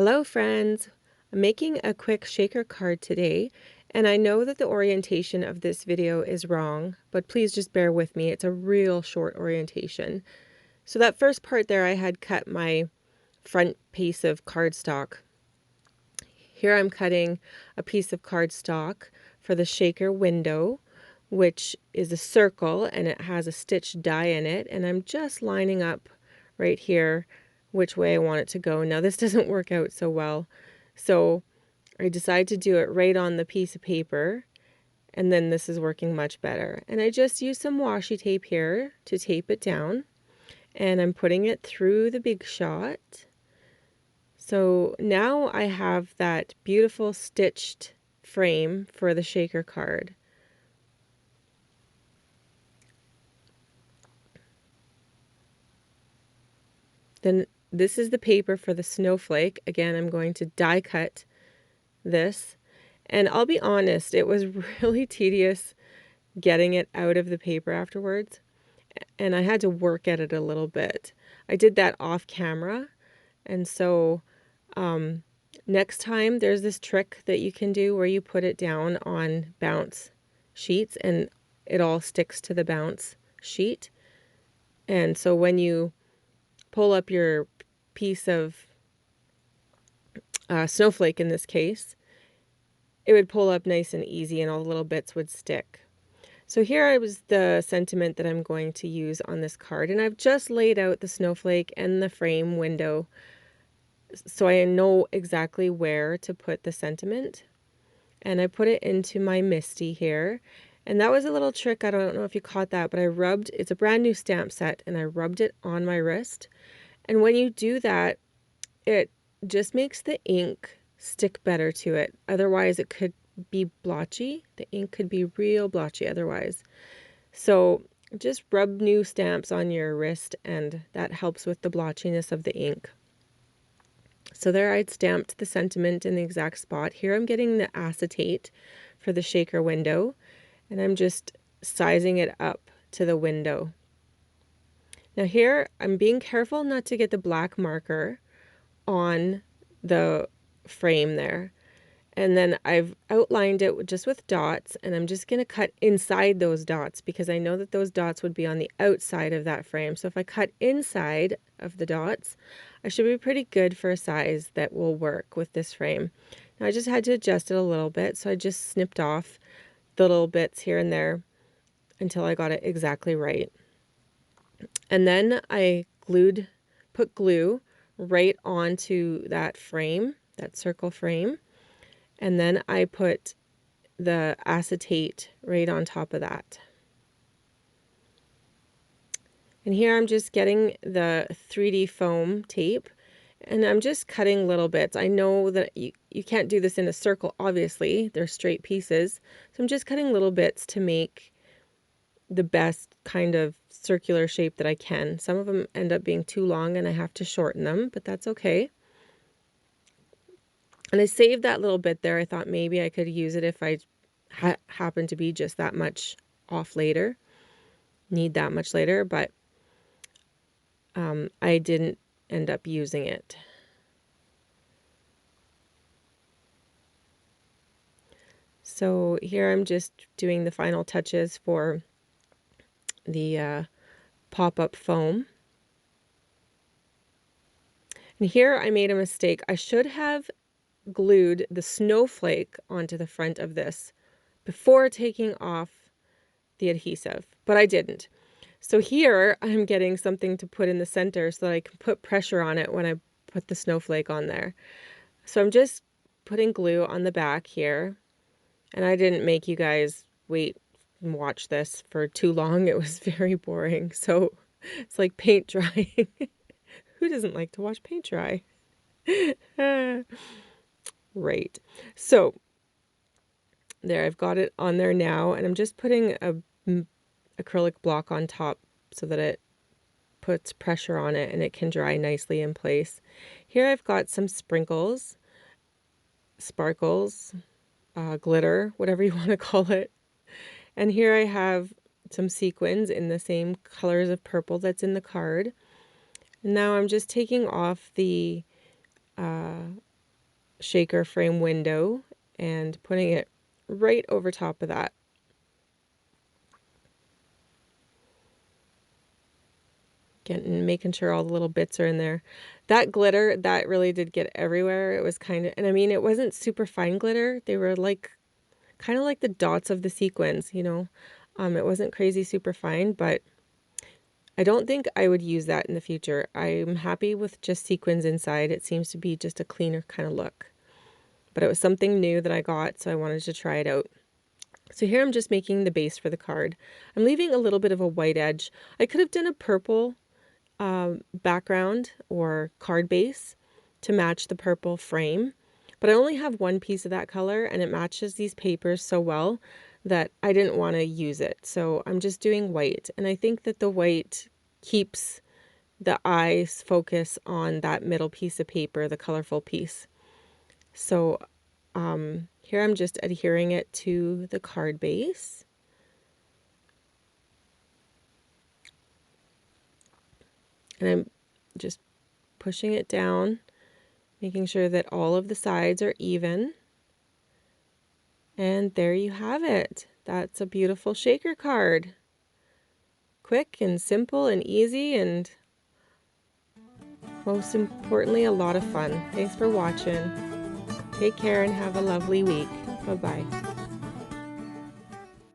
Hello friends! I'm making a quick shaker card today, and I know that the orientation of this video is wrong, but please just bear with me. It's a real short orientation. So that first part there, I had cut my front piece of cardstock. Here I'm cutting a piece of cardstock for the shaker window, which is a circle and it has a stitched die in it, and I'm just lining up right here which way I want it to go. Now this doesn't work out so well, so I decided to do it right on the piece of paper, and then this is working much better. And I just use some washi tape here to tape it down, and I'm putting it through the big shot. So now I have that beautiful stitched frame for the shaker card. Then this is the paper for the snowflake. Again, I'm going to die cut this. And I'll be honest, it was really tedious getting it out of the paper afterwards. And I had to work at it a little bit. I did that off camera. And so next time there's this trick that you can do where you put it down on bounce sheets and it all sticks to the bounce sheet. And so when you pull up your piece of snowflake in this case, it would pull up nice and easy and all the little bits would stick. So here was the sentiment that I'm going to use on this card, and I've just laid out the snowflake and the frame window so I know exactly where to put the sentiment. And I put it into my Misty here. And that was a little trick, I don't know if you caught that, but I rubbed, it's a brand new stamp set, and I rubbed it on my wrist. And when you do that, it just makes the ink stick better to it. Otherwise, it could be blotchy. The ink could be real blotchy otherwise. So just rub new stamps on your wrist, and that helps with the blotchiness of the ink. So there I'd stamped the sentiment in the exact spot. Here I'm getting the acetate for the shaker window, and I'm just sizing it up to the window. Now here I'm being careful not to get the black marker on the frame there. And then I've outlined it just with dots, and I'm just going to cut inside those dots because I know that those dots would be on the outside of that frame. So if I cut inside of the dots, I should be pretty good for a size that will work with this frame. Now I just had to adjust it a little bit, so I just snipped off the little bits here and there until I got it exactly right. And then I put glue right onto that frame, that circle frame. And then I put the acetate right on top of that. And here I'm just getting the 3D foam tape, and I'm just cutting little bits. I know that you can't do this in a circle, obviously. They're straight pieces. So I'm just cutting little bits to make the best kind of circular shape that I can. Some of them end up being too long and I have to shorten them, but that's okay. And I saved that little bit there. I thought maybe I could use it if I happen to be just that much off later, need that much later, but I didn't end up using it. So here I'm just doing the final touches for the pop-up foam. And here I made a mistake. I should have glued the snowflake onto the front of this before taking off the adhesive, but I didn't. So here I'm getting something to put in the center so that I can put pressure on it when I put the snowflake on there. So I'm just putting glue on the back here, and I didn't make you guys wait and watch this for too long. It was very boring. So it's like paint drying. Who doesn't like to watch paint dry? Right. So there, I've got it on there now, and I'm just putting a acrylic block on top so that it puts pressure on it and it can dry nicely in place. Here I've got some sprinkles, sparkles, glitter, whatever you want to call it. And here I have some sequins in the same colors of purple that's in the card. And now I'm just taking off the shaker frame window and putting it right over top of that. Getting, making sure all the little bits are in there. That glitter, that really did get everywhere. It was kind of, and I mean, it wasn't super fine glitter. They were like, kind of like the dots of the sequins, you know. It wasn't crazy super fine, but I don't think I would use that in the future. I'm happy with just sequins inside. It seems to be just a cleaner kind of look. But it was something new that I got, so I wanted to try it out. So here I'm just making the base for the card. I'm leaving a little bit of a white edge. I could have done a purple background or card base to match the purple frame, but I only have one piece of that color and it matches these papers so well that I didn't want to use it. So I'm just doing white, and I think that the white keeps the eyes focus on that middle piece of paper, the colorful piece. So here I'm just adhering it to the card base. And I'm just pushing it down, making sure that all of the sides are even. And there you have it. That's a beautiful shaker card. Quick and simple and easy, and most importantly, a lot of fun. Thanks for watching. Take care and have a lovely week. Bye-bye.